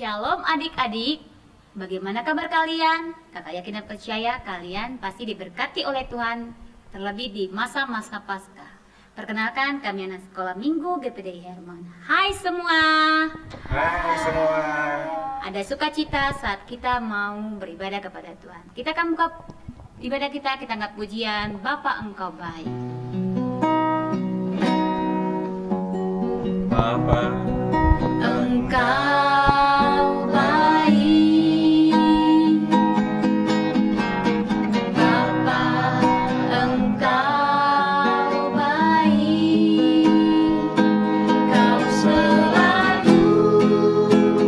Shalom adik-adik, bagaimana kabar kalian? Kakak yakin dan percaya kalian pasti diberkati oleh Tuhan, terlebih di masa-masa Paskah. Perkenalkan, kami anak sekolah Minggu GPDI Hermon. Hai semua. Hai semua. Ada sukacita saat kita mau beribadah kepada Tuhan. Kita akan buka ibadah kita angkat pujian, Bapa Engkau baik. Bapa Engkau baik, Bapa Engkau baik, Kau selalu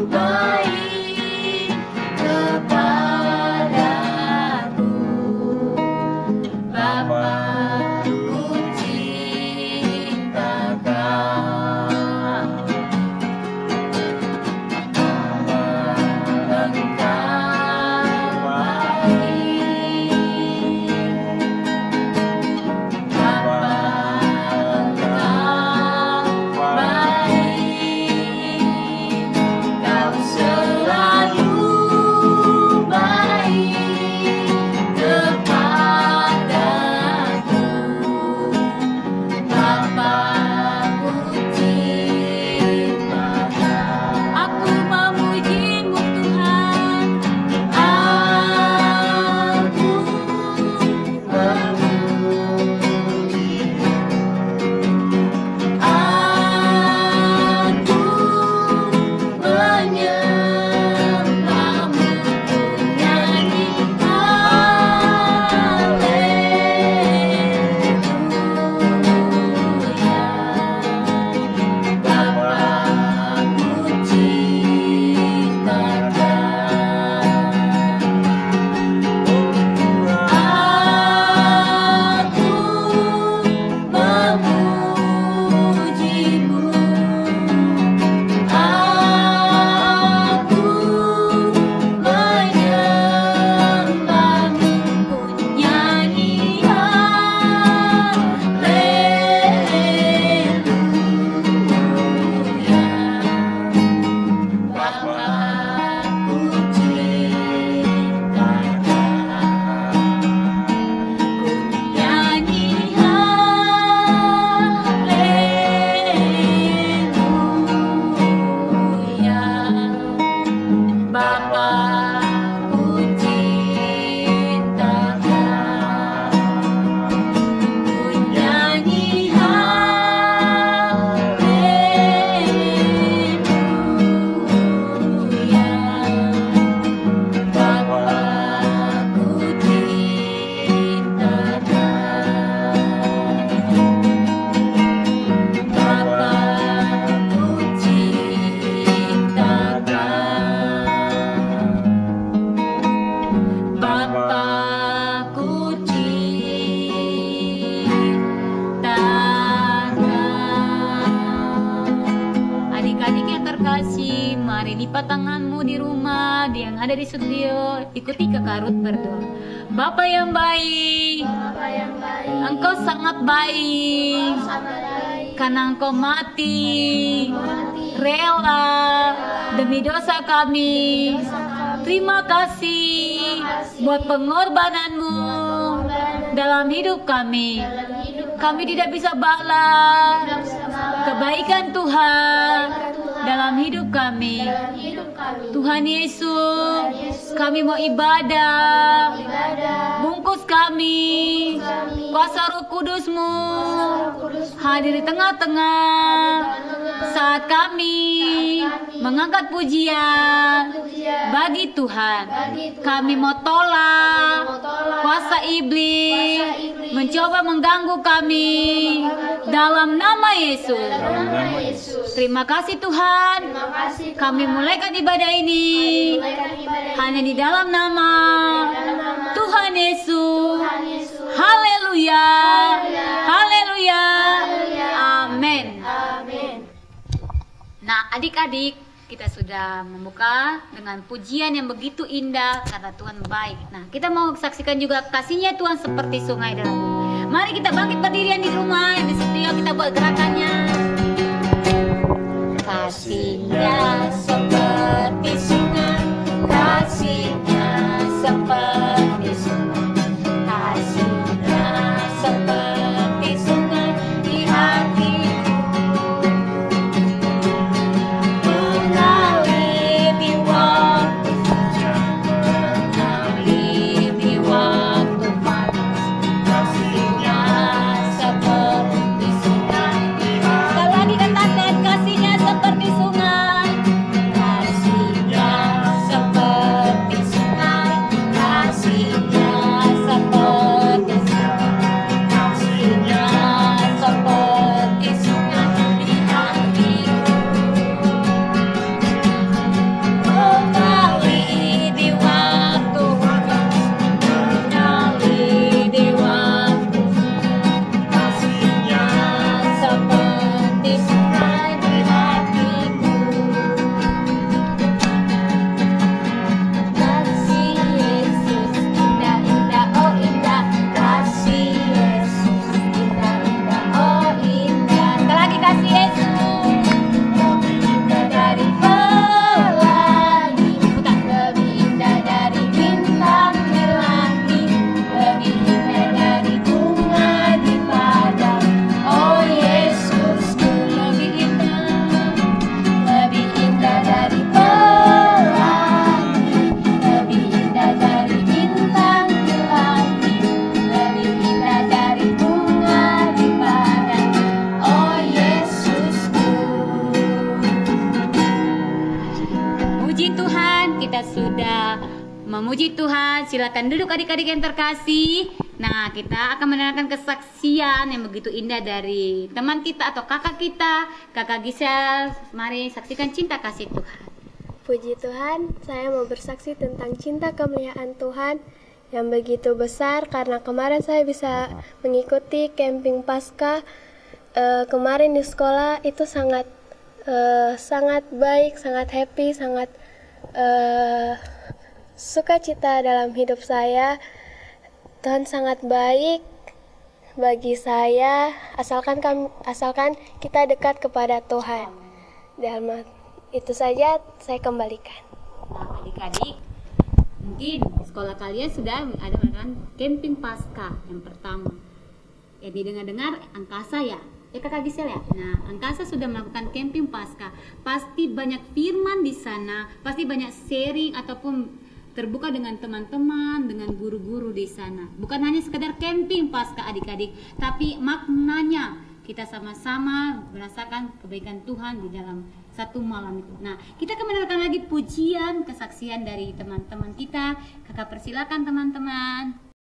baik kepadaku, Bapa ku cinta Kau. Mari lipat tanganmu di rumah, yang ada di studio, ikuti Kakak Ruth berdoa. Bapa yang baik, Engkau sangat baik, karena Engkau mati, rela demi dosa kami. Terima kasih buat pengorbananmu dalam hidup kami. Kami tidak bisa balas kebaikan Tuhan dalam hidup kami. Tuhan Yesus, kami mau ibadah. Bungkus kami, kuasa Roh Kudus-Mu hadir di tengah-tengah saat kami mengangkat pujian bagi Tuhan. Kami mau tolak kuasa iblis mencoba mengganggu kami dalam nama Yesus. Terima kasih Tuhan, kami mulaikan ibadah ini hanya di dalam nama Tuhan Yesus. Haleluya, haleluya, amin. Nah adik-adik, kita sudah membuka dengan pujian yang begitu indah karena Tuhan baik. Nah kita mau saksikan juga kasihnya Tuhan seperti sungai dalam bumi. Mari kita bangkit berdirian di rumah, yang di studio kita buat gerakannya. Kasihnya seperti Tuhan, kita sudah memuji Tuhan. Silakan duduk adik-adik yang terkasih. Nah, kita akan mendengarkan kesaksian yang begitu indah dari teman kita atau kakak kita, Kakak Gisel. Mari saksikan cinta kasih Tuhan. Puji Tuhan, saya mau bersaksi tentang cinta kemuliaan Tuhan yang begitu besar karena kemarin saya bisa mengikuti camping Paskah kemarin di sekolah. Itu sangat baik, sangat happy, sangat sukacita dalam hidup saya. Tuhan sangat baik bagi saya asalkan kita dekat kepada Tuhan. Dan itu saja saya kembalikan. Nah, adik-adik, mungkin di sekolah kalian sudah ada kan camping Paskah yang pertama. Ya, didengar-dengar Angkasa ya Kakak Gisel ya. Nah, Angkasa sudah melakukan camping Paskah. Pasti banyak firman di sana, pasti banyak sharing ataupun terbuka dengan teman-teman, dengan guru-guru di sana. Bukan hanya sekedar camping Paskah adik-adik, tapi maknanya kita sama-sama merasakan kebaikan Tuhan di dalam satu malam itu. Nah, kita akan mendengarkan lagi pujian, kesaksian dari teman-teman kita. Kakak persilakan teman-teman.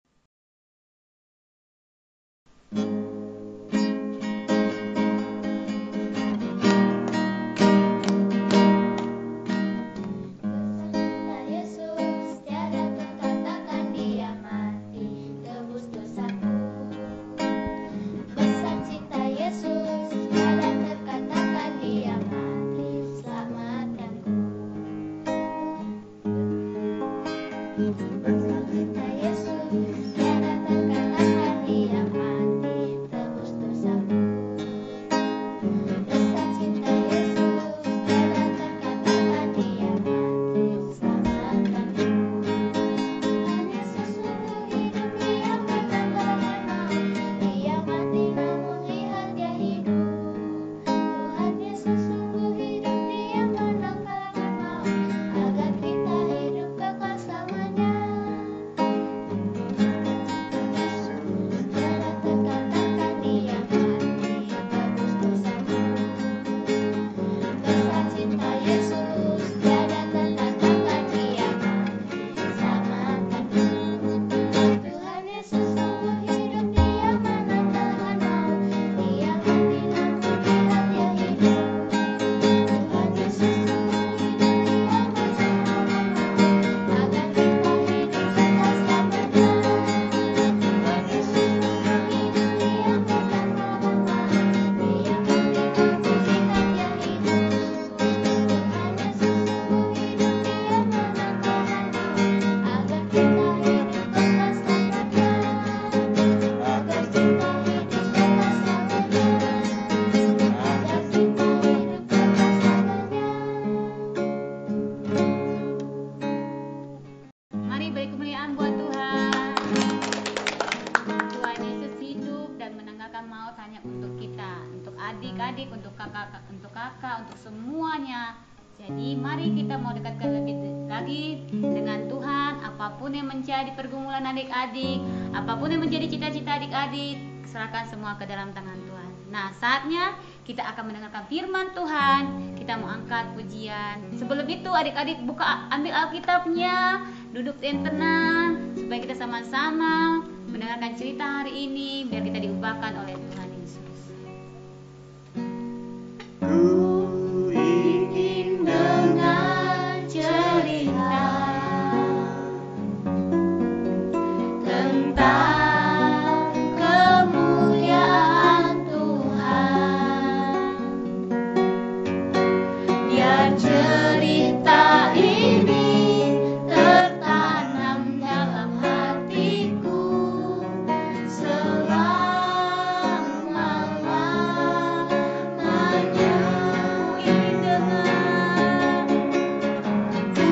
Untuk kakak, untuk semuanya. Jadi mari kita mau dekatkan lebih lagi dengan Tuhan. Apapun yang menjadi pergumulan adik-adik, apapun yang menjadi cita-cita adik-adik, serahkan semua ke dalam tangan Tuhan. Nah, saatnya kita akan mendengarkan firman Tuhan. Kita mau angkat pujian. Sebelum itu adik-adik ambil Alkitabnya, duduk yang tenang supaya kita sama-sama mendengarkan cerita hari ini biar kita diubahkan oleh Tuhan Yesus. Ku ingin dengar cerita tentang kemuliaan Tuhan. Biar cerita ini tertanam dalam hatiku selama-lamanya. Ku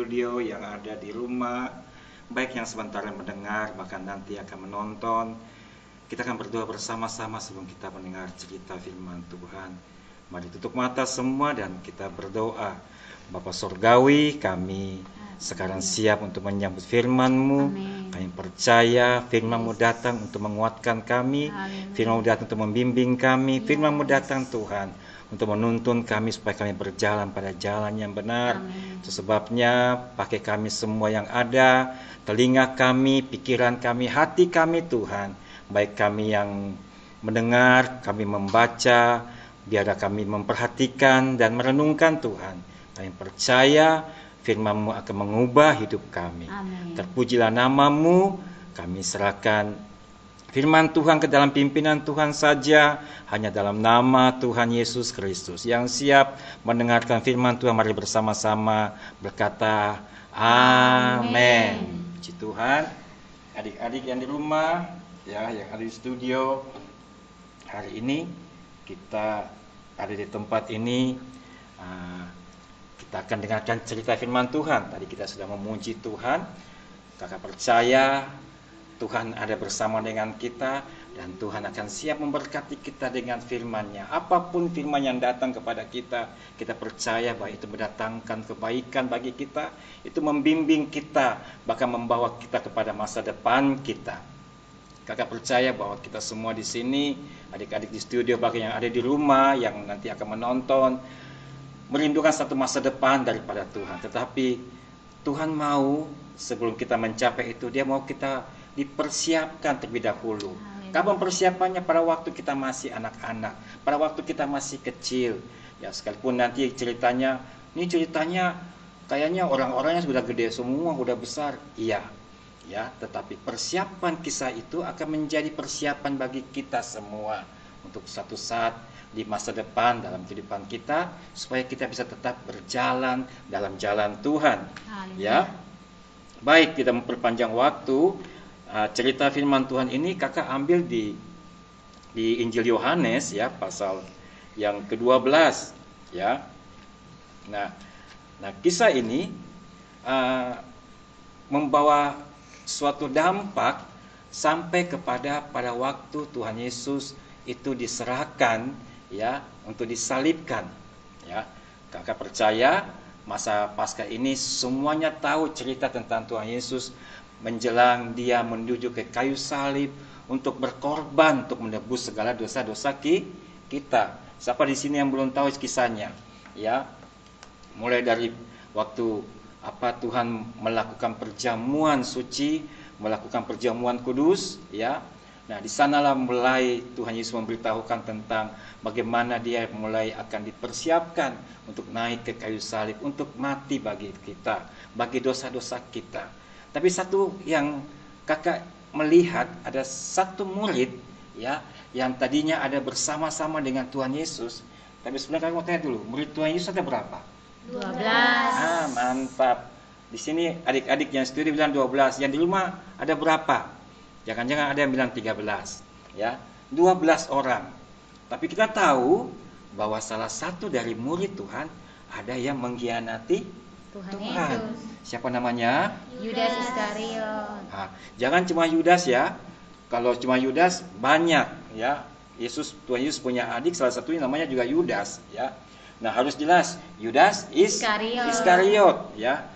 studio, yang ada di rumah, baik yang sementara mendengar, bahkan nanti akan menonton. Kita akan berdoa bersama-sama sebelum kita mendengar cerita firman Tuhan. Mari tutup mata semua dan kita berdoa. Bapa Surgawi, kami sekarang siap untuk menyambut firman-Mu. Kami percaya firman-Mu datang untuk menguatkan kami. Firman-Mu datang untuk membimbing kami. Firman-Mu datang Tuhan untuk menuntun kami supaya kami berjalan pada jalan yang benar. Itu sebabnya pakai kami semua yang ada, telinga kami, pikiran kami, hati kami Tuhan. Baik kami yang mendengar, kami membaca, biarlah kami memperhatikan dan merenungkan Tuhan. Kami percaya firman-Mu akan mengubah hidup kami. Terpujilah nama-Mu, kami serahkan firman Tuhan ke dalam pimpinan Tuhan saja, hanya dalam nama Tuhan Yesus Kristus. Yang siap mendengarkan firman Tuhan, mari bersama-sama berkata, Amin. Puji Tuhan. Adik-adik yang di rumah, ya, yang ada di studio, hari ini kita ada di tempat ini, kita akan dengarkan cerita firman Tuhan. Tadi kita sudah memuji Tuhan. Kakak percaya Tuhan ada bersama dengan kita, dan Tuhan akan siap memberkati kita dengan firman-Nya. Apapun firman yang datang kepada kita, kita percaya bahwa itu mendatangkan kebaikan bagi kita, itu membimbing kita, bahkan membawa kita kepada masa depan kita. Kakak percaya bahwa kita semua di sini, adik-adik di studio, bahkan yang ada di rumah, yang nanti akan menonton, merindukan satu masa depan daripada Tuhan. Tetapi Tuhan mau sebelum kita mencapai itu, Dia mau kita dipersiapkan terlebih dahulu. Kapan persiapannya? Pada waktu kita masih anak-anak, pada waktu kita masih kecil. Ya, sekalipun nanti ceritanya kayaknya orang-orangnya sudah gede semua, sudah besar. Iya, ya, tetapi persiapan kisah itu akan menjadi persiapan bagi kita semua untuk suatu saat di masa depan dalam kehidupan kita, supaya kita bisa tetap berjalan dalam jalan Tuhan. Ya, baik, kita memperpanjang waktu. Cerita firman Tuhan ini kakak ambil di Injil Yohanes, ya, pasal yang ke-12, ya. Nah, kisah ini membawa suatu dampak sampai pada waktu Tuhan Yesus itu diserahkan, ya, untuk disalibkan, ya. Kakak percaya masa Paskah ini semuanya tahu cerita tentang Tuhan Yesus menjelang Dia menuju ke kayu salib untuk berkorban untuk menebus segala dosa-dosa kita. Siapa di sini yang belum tahu kisahnya? Ya, mulai dari waktu Tuhan melakukan perjamuan suci, melakukan perjamuan kudus, ya. Nah, di sanalah mulai Tuhan Yesus memberitahukan tentang bagaimana Dia mulai akan dipersiapkan untuk naik ke kayu salib, untuk mati bagi kita, bagi dosa-dosa kita. Tapi satu yang kakak melihat, ada satu murid, ya, yang tadinya ada bersama-sama dengan Tuhan Yesus. Tapi sebenarnya kakak mau tanya dulu, murid Tuhan Yesus ada berapa? 12. Mantap. Di sini adik-adik yang studi bilang 12. Yang di rumah ada berapa? Jangan-jangan ada yang bilang 13. Ya, 12 orang. Tapi kita tahu bahwa salah satu dari murid Tuhan ada yang mengkhianati Tuhan. Siapa namanya? Yudas Iskariot. Jangan cuma Yudas, ya. Kalau cuma Yudas banyak, ya. Tuhan Yesus punya adik, salah satunya namanya juga Yudas, ya. Nah, harus jelas Yudas Iskariot, ya.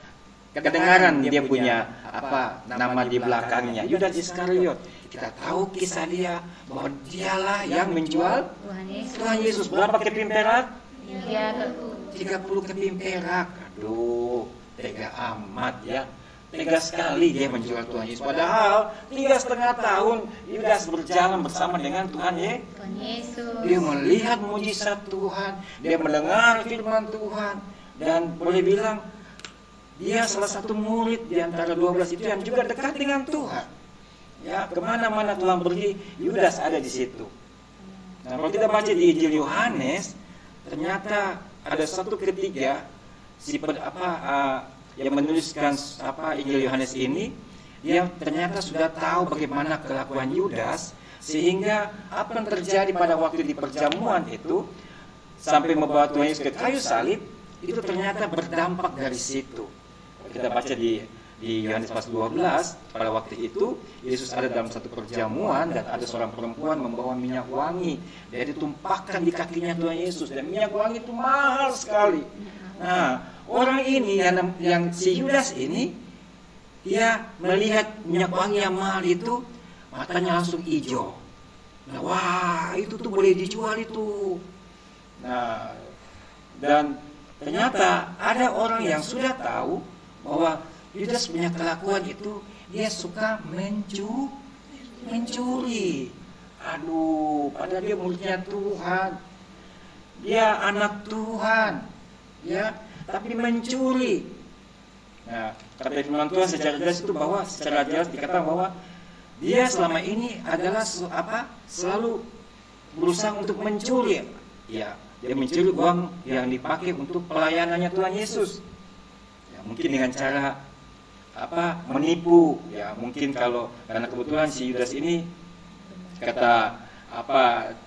Kedengaran dia punya nama di belakangnya, Yudas Iskariot. Kita tahu kisah dia bahwa dialah yang menjual Tuhan Yesus. Berapa keping perak? 30 keping perak. Aduh, tega amat, ya. Tega sekali dia menjual Tuhan Yesus. Padahal 3,5 tahun Yudas berjalan bersama dengan Tuhan Yesus. Dia melihat mujizat Tuhan, dia mendengar firman Tuhan, dan boleh bilang dia salah satu murid di antara 12 itu yang juga dekat dengan Tuhan. Ya, kemana-mana Tuhan pergi, Yudas ada di situ. Nah, kalau kita baca di Injil Yohanes, ternyata ada satu ketiga yang menuliskan Injil Yohanes ini, dia ternyata sudah tahu bagaimana kelakuan Yudas, sehingga apa yang terjadi pada waktu di perjamuan itu sampai membawa Tuhan Yesus ke kayu salib, itu ternyata berdampak dari situ. kita baca di Yohanes pasal 12, pada waktu itu Yesus ada dalam satu perjamuan dan ada seorang perempuan membawa minyak wangi. Dia ditumpahkan di kakinya Tuhan Yesus dan minyak wangi itu mahal sekali. Nah, orang ini yang si Yudas ini, dia melihat minyak wangi yang mahal itu, matanya langsung hijau. Nah, wah, itu tuh boleh dijual itu. Nah, dan ternyata ada orang yang sudah tahu bahwa Yudas punya kelakuan itu, dia suka mencuri. Aduh, padahal dia muridnya Tuhan, dia anak Tuhan, ya, tapi mencuri. Nah, kata firman Tuhan secara jelas itu bahwa secara jelas dikatakan bahwa dia selama ini adalah selalu berusaha untuk mencuri. Ya, dia mencuri uang yang dipakai untuk pelayanannya Tuhan Yesus. Ya, mungkin dengan cara menipu. Ya, mungkin karena kebetulan si Yudas ini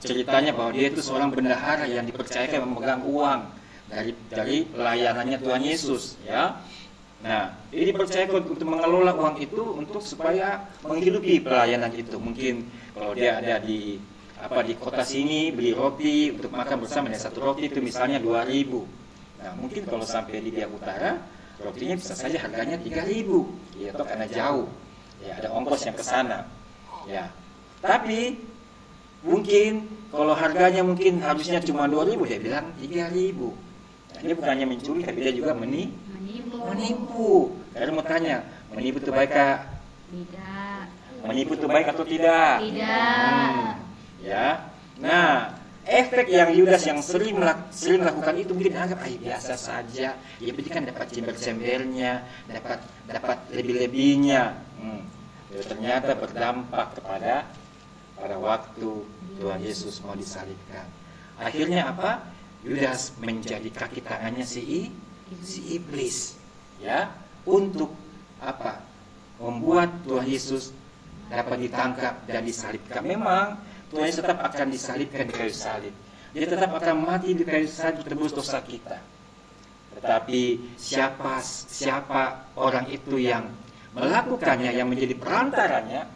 ceritanya bahwa dia itu seorang bendahara yang dipercayakan memegang uang dari pelayanannya Tuhan Yesus, ya. Nah, dia dipercayakan untuk mengelola uang itu untuk supaya menghidupi pelayanan itu. Mungkin kalau dia ada di kota sini beli roti untuk makan bersama, dan satu roti itu misalnya 2.000. Nah, mungkin kalau sampai di Biak Utara, rotinya bisa saja harganya 3.000, ya, atau karena jauh, ya, ada ongkos yang ke sana, ya. Tapi mungkin kalau harganya mungkin harusnya cuma 2.000, dia bilang 3.000. Nah, dia bukannya mencuri, tapi dia juga menipu. Karena mau tanya, menipu itu baik kah? Tidak. Menipu itu baik atau tidak? Tidak. Ya. Nah, efek yang Yudas yang sering melakukan itu mungkin anggap biasa saja. Ya, berarti kan dapat cember-cembernya, dapat lebih-lebihnya. Ternyata berdampak pada waktu Tuhan Yesus mau disalibkan. Akhirnya apa? Yudas menjadi kaki tangannya si iblis, ya, untuk apa? Membuat Tuhan Yesus dapat ditangkap dan disalibkan. Memang Tuhan Yesus tetap akan disalibkan di kayu salib. Dia tetap akan mati di kayu salib tebus dosa kita. Tetapi siapa orang itu yang melakukannya, yang menjadi perantaranya,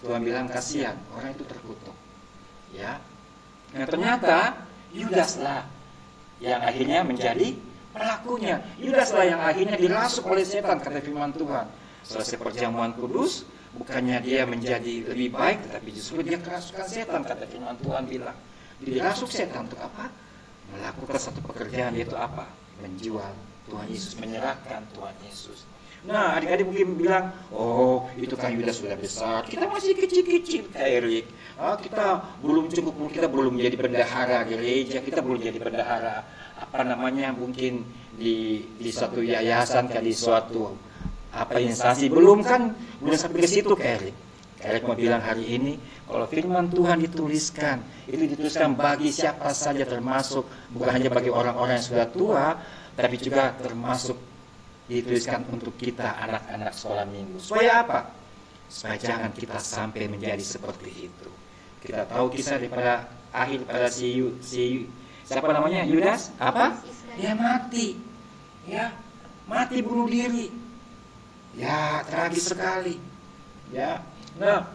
Tuhan bilang kasihan, orang itu terkutuk. Ya. Nah, ternyata Yudaslah yang akhirnya menjadi pelakunya. Yudaslah yang akhirnya dirasuk oleh setan, kata firman Tuhan. Selesai perjamuan kudus, bukannya dia menjadi lebih baik, tetapi justru dia kerasukan setan, kata firman Tuhan bilang. Dirasuk setan untuk apa? Melakukan satu pekerjaan, yaitu apa? Menjual Tuhan Yesus, menyerahkan Tuhan Yesus. Nah, adik-adik mungkin bilang, oh, itu kan Yudas sudah besar, kita masih kecil-kecil, Kak Erik. Kita belum cukup, kita belum menjadi bendahara gereja, kita belum jadi bendahara mungkin di suatu yayasan, di suatu instansi, belum sampai ke situ, Kak Erik. Kak Erik mau bilang hari ini, kalau firman Tuhan dituliskan, itu dituliskan bagi siapa saja, termasuk bukan hanya bagi orang-orang yang sudah tua, tapi juga termasuk dituliskan untuk kita anak-anak sekolah minggu. Supaya apa? Supaya jangan kita sampai menjadi seperti itu. Kita tahu kisah daripada akhir pada siapa namanya? Yudas? Apa? Dia mati. Ya, mati bunuh diri. Ya, tragis sekali. Ya. Nah,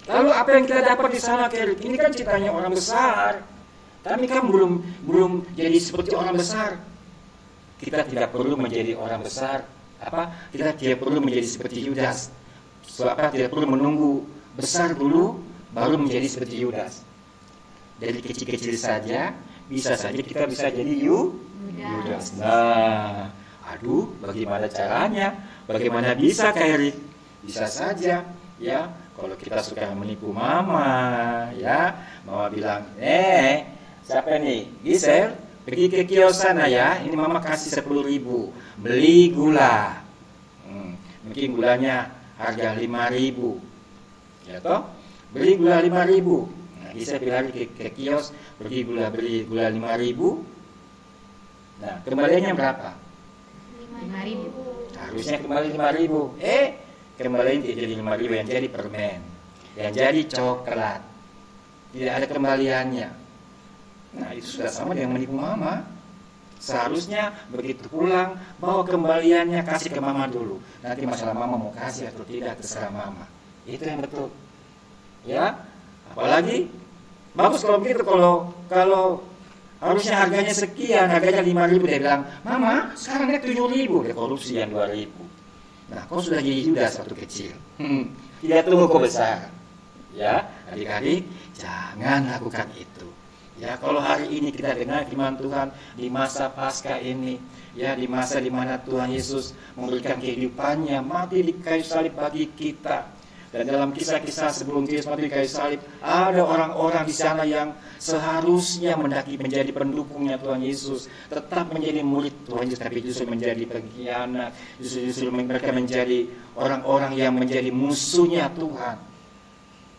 lalu apa yang kita dapat di sana, Kerik? Ini kan ceritanya orang besar. Kami kan belum jadi seperti orang besar. Kita tidak perlu menjadi orang besar. Kita tidak perlu menjadi seperti Yudas. Tidak perlu menunggu besar dulu baru menjadi seperti Yudas. Dari kecil-kecil saja bisa saja kita bisa jadi Yudas. Nah, bagaimana caranya? Bagaimana bisa, Kak Erik? Bisa saja, ya. Kalau kita suka menipu mama, ya, mama bilang, siapa nih? Gisel, pergi ke kios sana ya, ini mama kasih 10.000, beli gula. Mungkin gulanya harga 5.000, ya toh? Beli gula 5.000. Nah, bisa pilih ke kios, beli gula 5.000. Nah, kembaliannya berapa? 5.000. Harusnya kembali 5.000. Kembaliin jadi 5.000 yang jadi permen, yang jadi coklat. Tidak ada kembaliannya. Nah, itu sudah sama dengan menipu mama. Seharusnya begitu pulang, bawa kembaliannya, kasih ke mama dulu. Nanti masalah mama mau kasih atau tidak, terserah mama. Itu yang betul. Ya, apalagi bagus kalau begitu. Kalau harusnya harganya sekian, harganya 5.000, dia bilang, mama sekarang 7.000, dia korupsi yang 2.000. Nah, kau sudah jadi Yudas waktu kecil. Tidak tunggu kau besar. Ya, adik-adik, jangan lakukan itu. Ya, kalau hari ini kita dengar firman Tuhan di masa Paskah ini, ya, di masa di mana Tuhan Yesus memberikan kehidupannya, mati di kayu salib bagi kita. Dan dalam kisah-kisah sebelum Yesus mati di kayu salib, ada orang-orang di sana yang seharusnya mendaki menjadi pendukungnya Tuhan Yesus, tetap menjadi murid Tuhan Yesus, tapi justru menjadi pengkhianat, justru mereka menjadi orang-orang yang menjadi musuhnya Tuhan.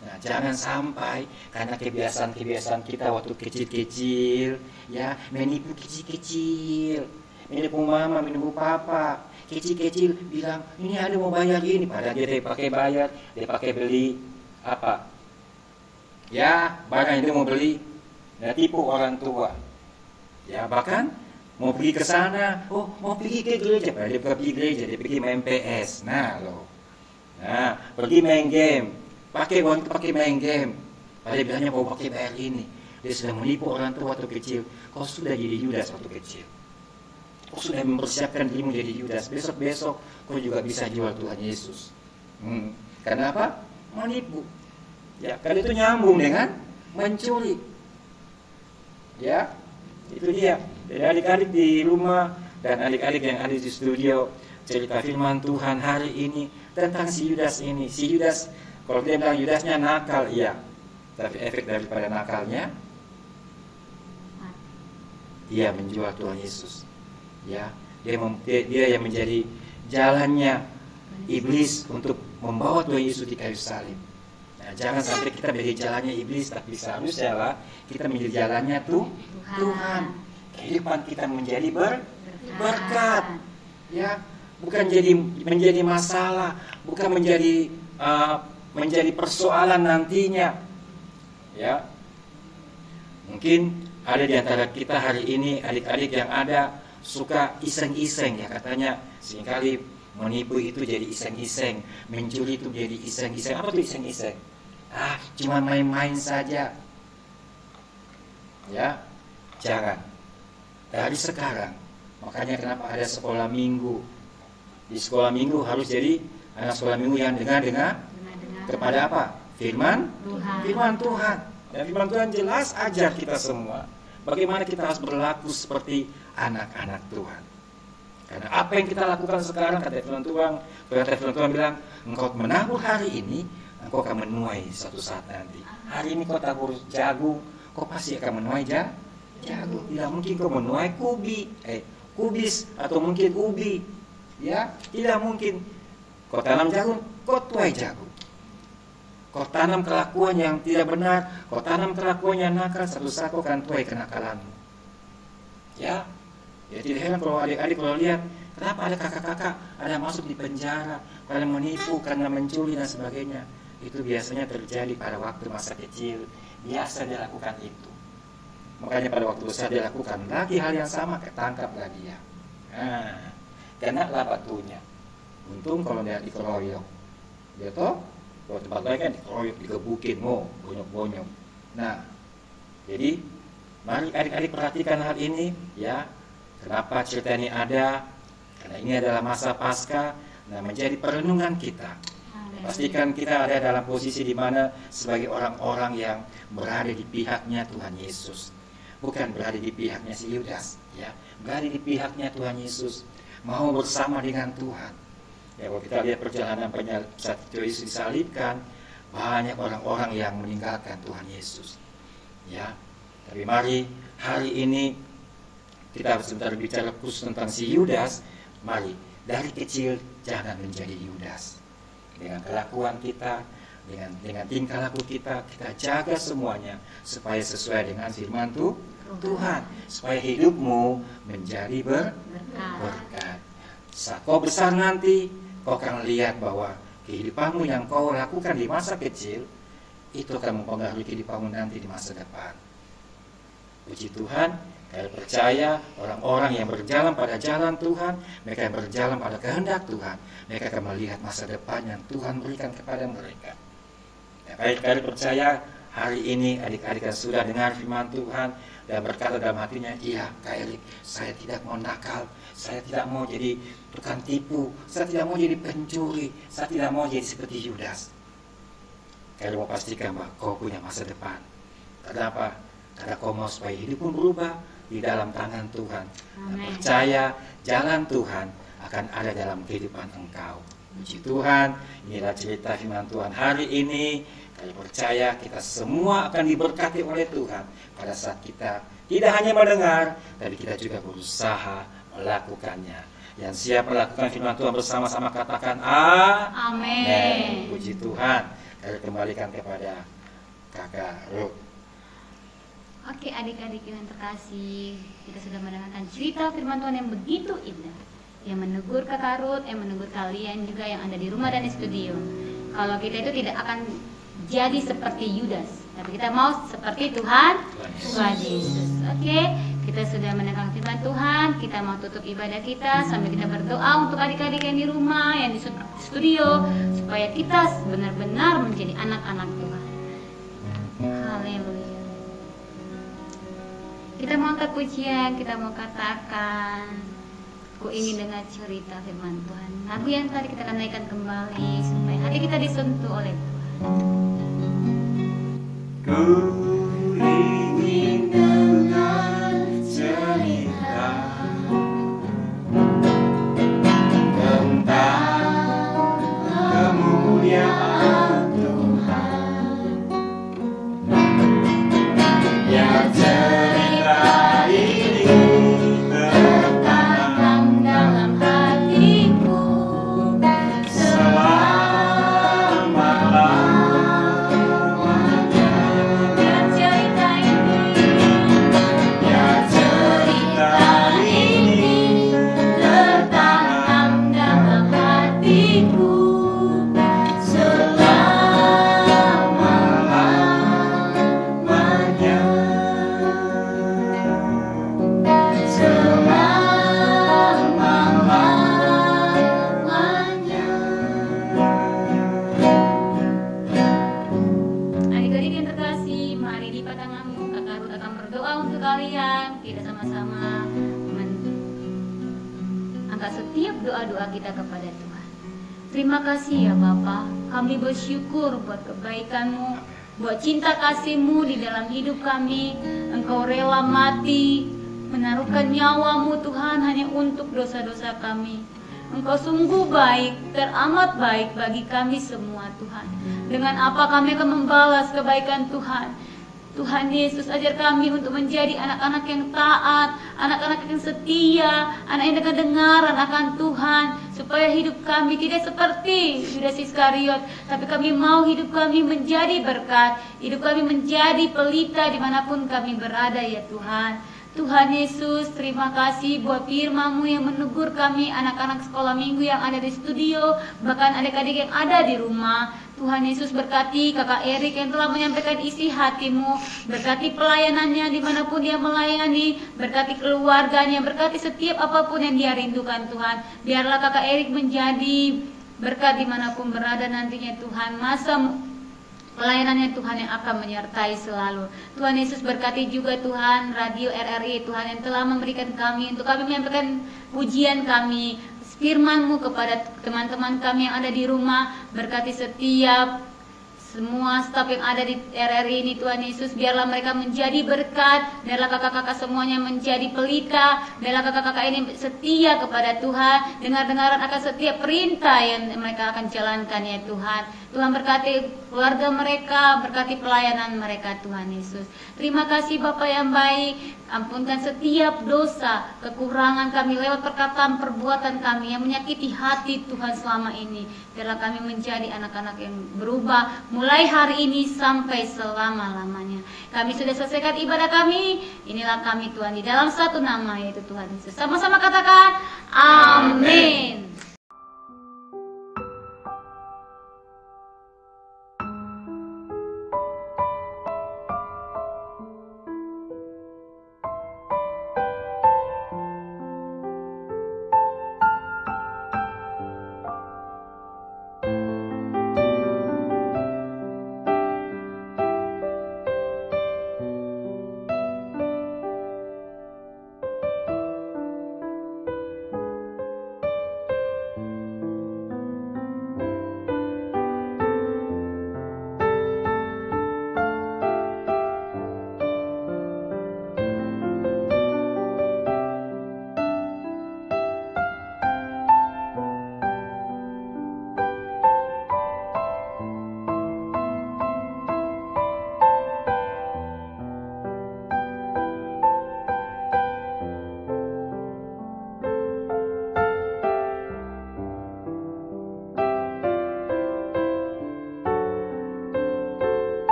Nah, jangan sampai karena kebiasaan-kebiasaan kita waktu kecil-kecil, ya, menipu kecil-kecil, menipu mama, menipu papa, kecil-kecil bilang ini ada mau bayar ini, padahal dia pakai bayar, dia pakai beli apa? Ya, barang itu mau beli, nah, tipu orang tua. Ya, bahkan mau pergi ke sana, oh mau pergi ke gereja, padahal dia pergi gereja, dia pergi main PS. Nah, pergi main game. Pakai uang itu pakai main game. Padahal bilangnya mau pakai bayar ini. Dia sudah menipu orang tua waktu kecil. Kau sudah jadi Yudas waktu kecil. Kau sudah mempersiapkan dirimu jadi Yudas. Besok-besok kau juga bisa jual Tuhan Yesus. Karena apa? Menipu. Ya, karena itu nyambung dengan mencuri. Ya, itu dia. Jadi adik-adik di rumah dan adik-adik yang ada di studio, cerita firman Tuhan hari ini tentang si Yudas ini. Si Yudas, kalau dia bilang Yudasnya nakal, iya. Tapi efek daripada nakalnya, dia menjual Tuhan Yesus. Ya, dia yang menjadi jalannya iblis untuk membawa Tuhan Yesus di kayu salib. Nah, jangan sampai kita menjadi jalannya iblis, tapi seharusnya lah kita menjadi jalannya Tuhan. Kehidupan kita menjadi berkat. Ya, bukan menjadi masalah, bukan menjadi persoalan nantinya. Ya, mungkin ada di antara kita hari ini adik-adik yang ada suka iseng-iseng, ya, katanya seringkali menipu itu jadi iseng-iseng, mencuri itu jadi iseng-iseng. Apa tuh iseng-iseng? Cuma main-main saja. Ya, jangan. Dari sekarang, makanya kenapa ada sekolah minggu. Di sekolah minggu harus jadi anak sekolah minggu yang dengar kepada apa? Firman Tuhan. Dan firman Tuhan jelas ajar kita semua bagaimana kita harus berlaku seperti anak-anak Tuhan. Karena apa yang kita lakukan sekarang, kata firman Tuhan bilang, engkau menabur hari ini, engkau akan menuai suatu saat nanti. Hari ini kau tabur jagung, kau pasti akan menuai jagung. Tidak mungkin kau menuai kubis atau mungkin ubi. Ya, tidak mungkin. Kau tanam jagung, kau tuai jagung. Kau tanam kelakuan yang tidak benar, kau tanam kelakuan yang nakal, satu saat kau akan tuai kenakalanmu. Ya, tidak heran kalau adik-adik kalau lihat, kenapa ada kakak-kakak ada masuk di penjara karena menipu, karena mencuri dan sebagainya. Itu biasanya terjadi pada waktu masa kecil, biasa dia lakukan itu. Makanya pada waktu besar dia lakukan lagi hal yang sama, ketangkaplah dia. Kena lah batunya. Untung kalau dia dikeroyok, dia toh. Kalau tempat lain kan dikeroyok, digebukin, bonyok-bonyok. Nah, jadi mari adik-adik perhatikan hal ini, ya. Kenapa cerita ini ada? Karena ini adalah masa Paskah, nah menjadi perenungan kita. Pastikan kita ada dalam posisi di mana sebagai orang-orang yang berada di pihaknya Tuhan Yesus, bukan berada di pihaknya si Yudas, ya. Berada di pihaknya Tuhan Yesus, mau bersama dengan Tuhan. Ya, kalau kita lihat perjalanan saat Yesus disalibkan, banyak orang-orang yang meninggalkan Tuhan Yesus. Ya, tapi mari hari ini kita sebentar bicara khusus tentang si Yudas. Mari dari kecil jangan menjadi Yudas. Dengan kelakuan kita, dengan tingkah laku kita jaga semuanya supaya sesuai dengan firman Tuhan, supaya hidupmu menjadi berkat. Saat kau besar nanti, kau akan lihat bahwa kehidupanmu yang kau lakukan di masa kecil itu akan mempengaruhi kehidupanmu nanti di masa depan. Puji Tuhan, Kami percaya orang-orang yang berjalan pada jalan Tuhan, mereka yang berjalan pada kehendak Tuhan, mereka akan melihat masa depan yang Tuhan berikan kepada mereka. Ya, kami percaya hari ini adik-adik yang sudah dengar firman Tuhan dan berkata dalam hatinya, iya Kak Erik, saya tidak mau nakal, saya tidak mau jadi tukang tipu, saya tidak mau jadi pencuri, saya tidak mau jadi seperti Yudas. Kami mau pastikan bahwa kau punya masa depan. Kenapa? Karena kau mau supaya hidupmu berubah di dalam tangan Tuhan. Dan percaya jalan Tuhan akan ada dalam kehidupan engkau. Puji Tuhan, inilah cerita firman Tuhan hari ini. Kami percaya kita semua akan diberkati oleh Tuhan pada saat kita tidak hanya mendengar, tapi kita juga berusaha melakukannya. Yang siap melakukan firman Tuhan bersama-sama katakan Amin. Puji Tuhan. Kami kembalikan kepada Kakak Ruth. Oke, adik-adik yang terkasih, kita sudah mendengarkan cerita firman Tuhan yang begitu indah, yang menegur Kakak Ruth, yang menegur kalian juga yang ada di rumah dan di studio. Kalau kita itu tidak akan jadi seperti Yudas, tapi kita mau seperti Tuhan Yesus. Oke, kita sudah mendengarkan firman Tuhan, kita mau tutup ibadah kita sambil kita berdoa untuk adik-adik yang di rumah, yang di studio, supaya kita benar-benar menjadi anak-anak Tuhan. Haleluya. Kita mau angkat pujian, kita mau katakan, ku ingin dengar cerita firman Tuhan. Lagu yang tadi kita akan naikkan kembali supaya hati kita disentuh oleh Tuhan. Ku ingin dengar cerita tentang kemuliaan Tuhan. Biar cerita ini tertanam dalam hatiku selama-lamanya. Biar cerita ini tertanam dalam hatiku selama-lamanya. Adik-adik yang terkasih, mari lipat tanganmu. Kakak Ruth akan berdoa untuk kalian. Kita sama-sama angkat setiap doa-doa kita kepada Tuhan. Terima kasih ya Bapa, kami bersyukur buat kebaikan-Mu, buat cinta kasih-Mu di dalam hidup kami. Engkau rela mati, menaruhkan nyawa-Mu Tuhan hanya untuk dosa-dosa kami. Engkau sungguh baik, teramat baik bagi kami semua Tuhan. Dengan apa kami akan membalas kebaikan Tuhan? Tuhan Yesus, ajar kami untuk menjadi anak-anak yang taat, anak-anak yang setia, anak yang kedengaran akan Tuhan, supaya hidup kami tidak seperti Yudas Iskariot, tapi kami mau hidup kami menjadi berkat, hidup kami menjadi pelita dimanapun kami berada ya Tuhan. Tuhan Yesus, terima kasih buat firman-Mu yang menegur kami anak-anak sekolah minggu yang ada di studio, bahkan adik-adik yang ada di rumah. Tuhan Yesus, berkati kakak Erik yang telah menyampaikan isi hati-Mu, berkati pelayanannya dimanapun dia melayani, berkati keluarganya, berkati setiap apapun yang dia rindukan Tuhan. Biarlah kakak Erik menjadi berkat dimanapun berada nantinya Tuhan. Masa pelayanannya Tuhan yang akan menyertai selalu. Tuhan Yesus, berkati juga Tuhan radio RRI Tuhan yang telah memberikan kami untuk kami menyampaikan pujian kami, firman-Mu kepada teman-teman kami yang ada di rumah. Berkati setiap semua staf yang ada di RRI ini Tuhan Yesus, biarlah mereka menjadi berkat, biarlah kakak-kakak semuanya menjadi pelita, biarlah kakak-kakak ini setia kepada Tuhan, dengar-dengaran akan setiap perintah yang mereka akan jalankan ya Tuhan. Tuhan berkati keluarga mereka, berkati pelayanan mereka Tuhan Yesus. Terima kasih Bapa yang baik, ampunkan setiap dosa, kekurangan kami lewat perkataan perbuatan kami yang menyakiti hati Tuhan selama ini. Biarlah kami menjadi anak-anak yang berubah mulai hari ini sampai selama-lamanya. Kami sudah selesaikan ibadah kami. Inilah kami Tuhan di dalam satu nama yaitu Tuhan Yesus. Sama-sama katakan amin.